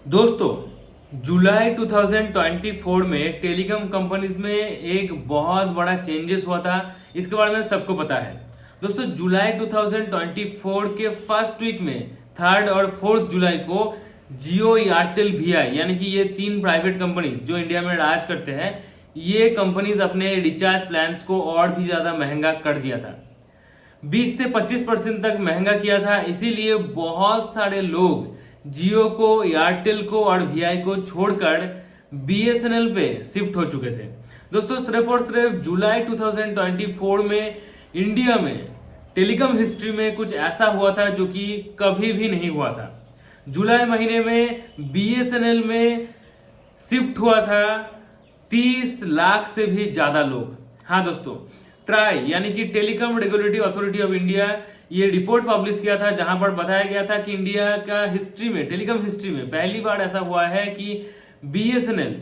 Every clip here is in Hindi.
दोस्तों, जुलाई 2024 में टेलीकॉम कंपनीज में एक बहुत बड़ा चेंजेस हुआ था। इसके बारे में सबको पता है। दोस्तों, जुलाई 2024 के फर्स्ट वीक में 3 और 4 जुलाई को जियो, एयरटेल, वीआई यानी कि ये 3 प्राइवेट कंपनीज जो इंडिया में राज करते हैं, ये कंपनीज अपने रिचार्ज प्लान्स को और भी ज़्यादा महंगा कर दिया था। 20 से 25% तक महंगा किया था। इसीलिए बहुत सारे लोग जियो को, एयरटेल को और वीआई को छोड़कर बीएसएनएल पे शिफ्ट हो चुके थे। दोस्तों, सिर्फ और सिर्फ जुलाई 2024 में इंडिया में टेलीकॉम हिस्ट्री में कुछ ऐसा हुआ था जो कि कभी भी नहीं हुआ था। जुलाई महीने में बीएसएनएल में शिफ्ट हुआ था 30 लाख से भी ज्यादा लोग। हाँ दोस्तों, ट्राई यानी कि telecom regulatory authority of India ये रिपोर्ट पब्लिश किया था, जहां पर बताया गया था कि इंडिया का हिस्ट्री में, टेलीकॉम हिस्ट्री में पहली बार ऐसा हुआ है कि बीएसएनएल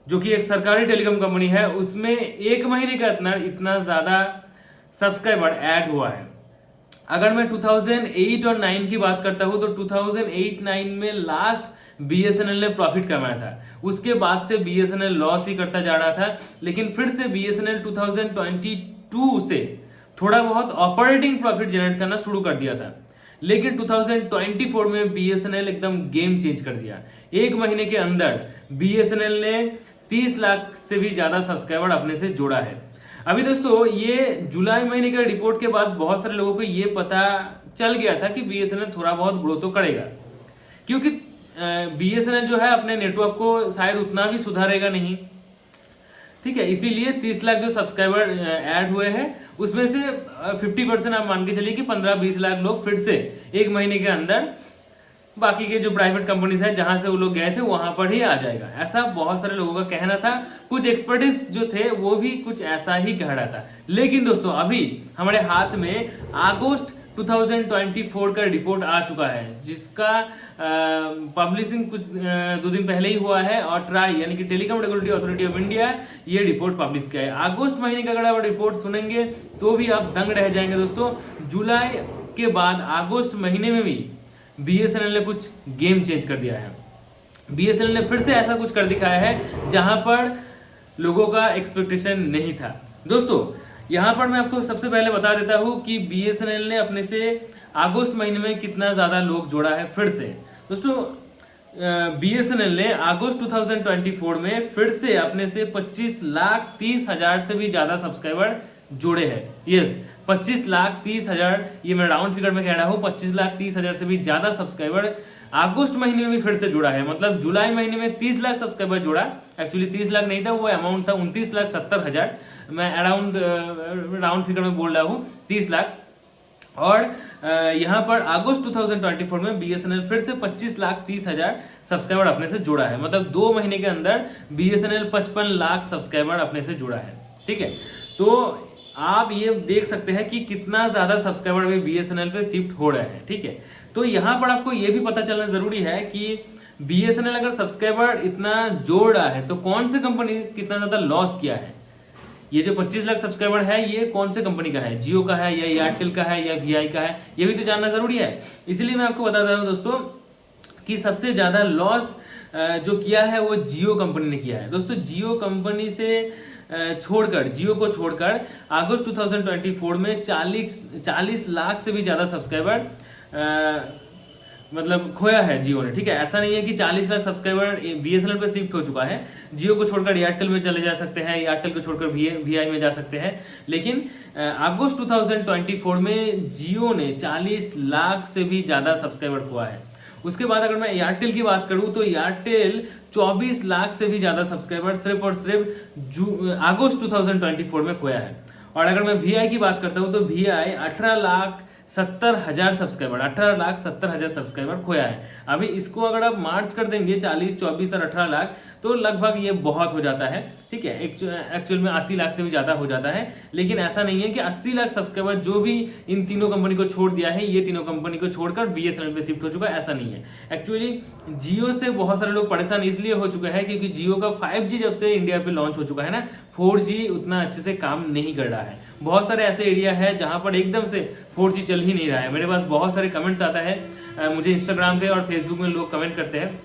जो कि एक सरकारी टेलीकॉम कंपनी है, उसमें एक महीने का इतना ज्यादा सब्सक्राइबर ऐड हुआ है। अगर मैं 2008 और 9 की बात करता हूं तो 2008-9 में लास्ट बीएसएनएल ने प्रॉफिट कमाया था। उसके बाद से बीएसएनएल लॉस ही करता जा रहा था। लेकिन फिर से बीएसएनएल 2022 से थोड़ा बहुत ऑपरेटिंग प्रॉफिट जनरेट करना शुरू कर दिया था। लेकिन 2024 में बीएसएनएल एकदम गेम चेंज कर दिया। एक महीने के अंदर बीएसएनएल ने 30 लाख से भी ज्यादा सब्सक्राइबर अपने से जोड़ा है। अभी दोस्तों, ये जुलाई महीने के रिपोर्ट के बाद बहुत सारे लोगों को ये पता चल गया था कि बीएसएनएल थोड़ा बहुत ग्रो तो करेगा, क्योंकि बीएसएनएल जो है अपने नेटवर्क को शायद उतना भी सुधारेगा नहीं। ठीक है, इसीलिए 30 लाख जो सब्सक्राइबर ऐड हुए हैं उसमें से 50% आप मान के चलिए कि 15-20 लाख लोग फिर से एक महीने के अंदर बाकी के जो प्राइवेट कंपनीज है जहां से वो लोग गए थे वहां पर ही आ जाएगा। ऐसा बहुत सारे लोगों का कहना था। कुछ एक्सपर्टिस जो थे वो भी कुछ ऐसा ही कह रहा था। लेकिन दोस्तों, अभी हमारे हाथ में अगस्त 2024 का रिपोर्ट आ चुका है, जिसका पब्लिशिंग कुछ 2 दिन पहले ही हुआ है। और ट्राई यानी कि telecom regulatory authority of India ये रिपोर्ट पब्लिश किया है। अगस्त महीने का अगर आप रिपोर्ट सुनेंगे तो भी आप दंग रह जाएंगे। दोस्तों, जुलाई के बाद अगस्त महीने में भी बीएसएनएल ने कुछ गेम चेंज कर दिया है। बीएसएनएल ने फिर से ऐसा कुछ कर दिखाया है जहां पर लोगों का एक्सपेक्टेशन नहीं था। दोस्तों, यहां पर मैं आपको सबसे पहले बता देता हूं कि बीएसएनएल ने अपने से अगस्त महीने में कितना ज्यादा लोग जोड़ा है। फिर से दोस्तों, बीएसएनएल ने अगस्त 2024 में फिर से अपने से 25,30,000 से भी ज्यादा सब्सक्राइबर जोड़े हैं। यस, 25,30,000, ये मैं राउंड फिगर में कह रहा हूँ। 25,30,000 से भी ज्यादा सब्सक्राइबर अगस्त महीने में भी फिर से जुड़ा है। मतलब जुलाई महीने में 30 लाख सब्सक्राइबर जुड़ा। एक्चुअली 30 लाख नहीं था, वो अमाउंट था 29,70,000। मैं अराउंड राउंड फिगर में बोल रहा हूँ 30 लाख। और यहाँ पर अगस्त 2024 में बीएसएनएल फिर से 25,30,000 सब्सक्राइबर अपने से जुड़ा है। मतलब 2 महीने के अंदर बीएसएनएल 55 लाख सब्सक्राइबर अपने से जुड़ा है। ठीक है, तो आप ये देख सकते हैं कि कितना ज्यादा सब्सक्राइबर भी बीएसएनएल पे शिफ्ट हो रहे हैं। ठीक है, तो यहाँ पर आपको ये भी पता चलना जरूरी है कि बीएसएनएल अगर सब्सक्राइबर इतना जोड़ रहा है तो कौन से कंपनी कितना ज्यादा लॉस किया है। ये जो 25 लाख सब्सक्राइबर है ये कौन से कंपनी का है, जियो का है या एयरटेल का है या वीआई का है, ये भी तो जानना जरूरी है। इसलिए मैं आपको बता रहा हूँ दोस्तों कि सबसे ज्यादा लॉस जो किया है वो जियो कंपनी ने किया है। दोस्तों, जियो कंपनी से जियो को छोड़कर अगस्त 2024 में 40 लाख से भी ज्यादा सब्सक्राइबर मतलब खोया है जियो ने। ठीक है, ऐसा नहीं है कि 40 लाख सब्सक्राइबर बीएसएनएल पे शिफ्ट हो चुका है। जियो को छोड़कर एयरटेल में चले जा सकते हैं, एयरटेल को छोड़कर वीआई में जा सकते हैं। लेकिन अगस्त 2024 में जियो ने 40 लाख से भी ज्यादा सब्सक्राइबर खोया है। उसके बाद अगर मैं एयरटेल की बात करूं तो एयरटेल 24 लाख से भी ज्यादा सब्सक्राइबर सिर्फ और सिर्फ अगस्त 2024 में खोया है। और अगर मैं वीआई की बात करता हूं तो वीआई 18,70,000 सब्सक्राइबर 18,70,000 सब्सक्राइबर खोया है। अभी इसको अगर आप मार्च कर देंगे 40, 24 और 18 लाख तो लगभग ये बहुत हो जाता है। ठीक है, एक्चुअल में 80 लाख से भी ज्यादा हो जाता है। लेकिन ऐसा नहीं है कि 80 लाख सब्सक्राइबर जो भी इन तीनों कंपनी को छोड़ दिया है, ये तीनों कंपनी को छोड़कर बीएसएनएल पे शिफ्ट हो चुका है, ऐसा नहीं है। एक्चुअली जियो से बहुत सारे लोग परेशान इसलिए हो चुके हैं क्योंकि जियो का 5G जब से इंडिया पे लॉन्च हो चुका है ना, 4G उतना अच्छे से काम नहीं कर रहा है। बहुत सारे ऐसे एरिया है जहां पर एकदम से 4G चल ही नहीं रहा है। मेरे पास बहुत सारे कमेंट्स आता है, मुझे इंस्टाग्राम पे और फेसबुक में लोग कमेंट करते हैं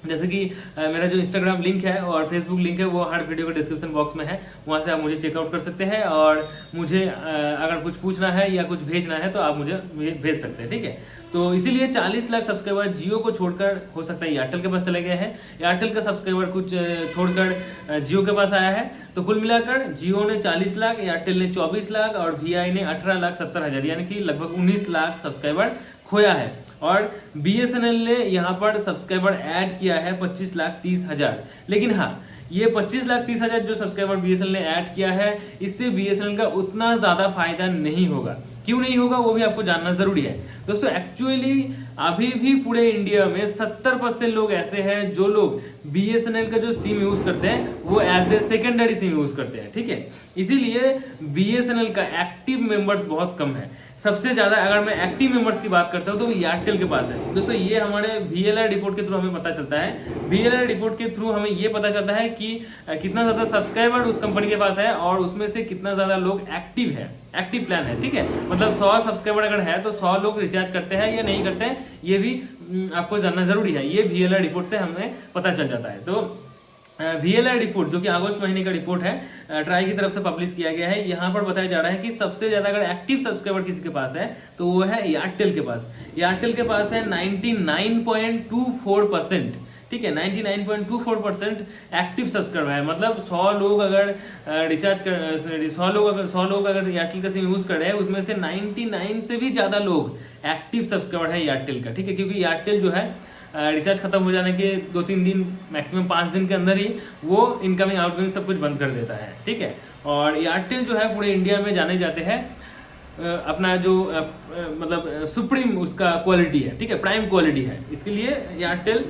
जैसे कि मेरा जो इंस्टाग्राम लिंक है और फेसबुक लिंक है वो हर वीडियो के डिस्क्रिप्शन बॉक्स में है, वहाँ से आप मुझे चेकआउट कर सकते हैं। और मुझे अगर कुछ पूछना है या कुछ भेजना है तो आप मुझे भेज सकते हैं, ठीक है। तो इसीलिए 40 लाख सब्सक्राइबर जियो को छोड़कर हो सकता है एयरटेल के पास चले गए हैं, एयरटेल का सब्सक्राइबर कुछ छोड़कर जियो के पास आया है। तो कुल मिलाकर जियो ने 40 लाख, एयरटेल ने 24 लाख और वी ने 18,70,000 यानी कि लगभग 19 लाख सब्सक्राइबर खोया है। और BSNL ने यहाँ पर सब्सक्राइबर ऐड किया है 25,30,000। लेकिन हाँ, ये 25,30,000 जो सब्सक्राइबर BSNL ने ऐड किया है, इससे BSNL का उतना ज़्यादा फायदा नहीं होगा। क्यों नहीं होगा वो भी आपको जानना जरूरी है दोस्तों। एक्चुअली अभी भी पूरे इंडिया में 70% लोग ऐसे हैं जो लोग BSNL का जो सिम यूज करते हैं वो as a secondary SIM use करते हैं, ठीक है। इसीलिए BSNL का एक्टिव मेंबर्स बहुत कम है। सबसे ज़्यादा अगर मैं एक्टिव मेंबर्स की बात करता हूँ तो एयरटेल के पास है दोस्तों। ये हमारे VLI रिपोर्ट के थ्रू हमें पता चलता है। VLI रिपोर्ट के थ्रू हमें ये पता चलता है कि कितना ज़्यादा सब्सक्राइबर उस कंपनी के पास है और उसमें से कितना ज़्यादा लोग एक्टिव है, एक्टिव प्लान है, ठीक है। मतलब 100 सब्सक्राइबर अगर है तो 100 लोग रिचार्ज करते हैं या नहीं करते हैं, ये भी आपको जानना जरूरी है। ये VLI रिपोर्ट से हमें पता चल जाता है। तो VLI रिपोर्ट जो कि अगस्त महीने का रिपोर्ट है, ट्राई की तरफ से पब्लिश किया गया है। यहाँ पर बताया जा रहा है कि सबसे ज़्यादा अगर एक्टिव सब्सक्राइबर किसी के पास है तो वो है एयरटेल के पास। एयरटेल के पास है 99.24%, ठीक है। 99.24% एक्टिव सब्सक्राइबर है। मतलब 100 लोग अगर रिचार्ज कर 100 लोग अगर एयरटेल का सिम यूज़ कर रहे हैं, उसमें से 99 से भी ज़्यादा लोग एक्टिव सब्सक्राइबर है एयरटेल का, ठीक है। क्योंकि एयरटेल जो है रिचार्ज खत्म हो जाने के 2-3 दिन, मैक्सिमम 5 दिन के अंदर ही वो इनकमिंग आउटगोइंग सब कुछ बंद कर देता है, ठीक है। और एयरटेल जो है पूरे इंडिया में जाने जाते हैं अपना जो मतलब सुप्रीम उसका क्वालिटी है, ठीक है, प्राइम क्वालिटी है। इसके लिए एयरटेल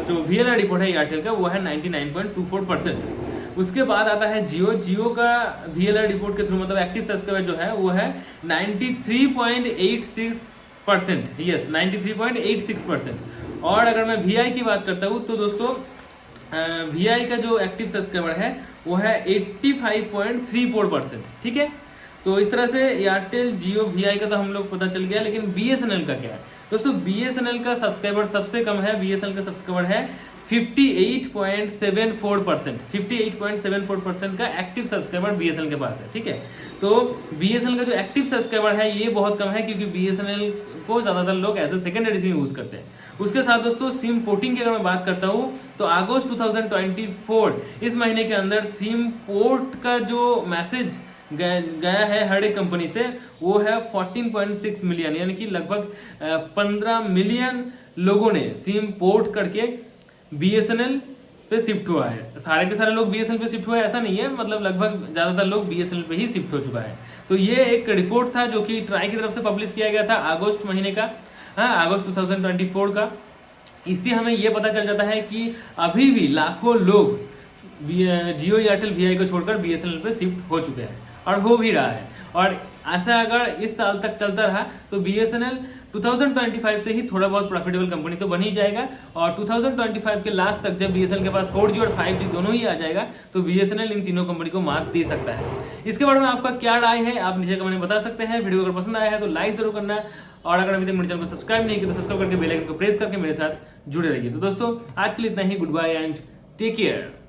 जो VLI रिपोर्ट है एयरटेल का वो है 99.24%। उसके बाद आता है जियो का VLI रिपोर्ट के थ्रू मतलब एक्टिव सब्सक्राइबर जो है वो है 93.86%, यस 93.86%। और अगर मैं VI की बात करता हूँ तो दोस्तों VI का जो एक्टिव सब्सक्राइबर है वो है 85.34%, ठीक है। तो इस तरह से एयरटेल, जियो, VI का तो हम लोग पता चल गया। लेकिन BSNL का क्या है दोस्तों? BSNL का सब्सक्राइबर सबसे कम है। BSNL का सब्सक्राइबर है 58.74%। 58.74% का एक्टिव सब्सक्राइबर BSNL के पास है, ठीक है। तो BSNL का जो एक्टिव सब्सक्राइबर है ये बहुत कम है क्योंकि BSNL को ज़्यादातर लोग as a secondary SIM use करते हैं। उसके साथ दोस्तों सिम पोर्टिंग की अगर मैं बात करता हूँ तो अगस्त 2024 इस महीने के अंदर सिम पोर्ट का जो मैसेज गया है हर एक कंपनी से वो है 14.6 मिलियन, यानी कि लगभग 15 मिलियन लोगों ने सिम पोर्ट करके BSNL पे शिफ्ट हुआ है। सारे के सारे लोग BSNL पे शिफ्ट हुए ऐसा नहीं है, मतलब लगभग ज़्यादातर लोग BSNL पे ही शिफ्ट हो चुका है। तो ये एक रिपोर्ट था जो कि ट्राई की तरफ से पब्लिश किया गया था अगस्त महीने का, हाँ अगस्त 2024 का। इससे हमें ये पता चल जाता है कि अभी भी लाखों लोग जियो, एयरटेल, VI को छोड़कर BSNL पे शिफ्ट हो चुके हैं और हो भी रहा है। और ऐसा अगर इस साल तक चलता रहा तो BSNL 2025 से ही थोड़ा बहुत प्रॉफिटेबल कंपनी तो बन ही जाएगा। और 2025 के लास्ट तक जब BSNL के पास 4G और 5G दोनों ही आ जाएगा तो BSNL इन तीनों कंपनी को मात दे सकता है। इसके बारे में आपका क्या राय है आप नीचे कमेंट में बता सकते हैं। वीडियो अगर पसंद आया है तो लाइक जरूर करना, और अगर अभी तक मेरे चैनल को सब्सक्राइब नहीं किया तो सब्सक्राइब करके बेल आइकन को प्रेस करके मेरे साथ जुड़े रहिए। तो दोस्तों आज के लिए इतना ही। Goodbye and take care.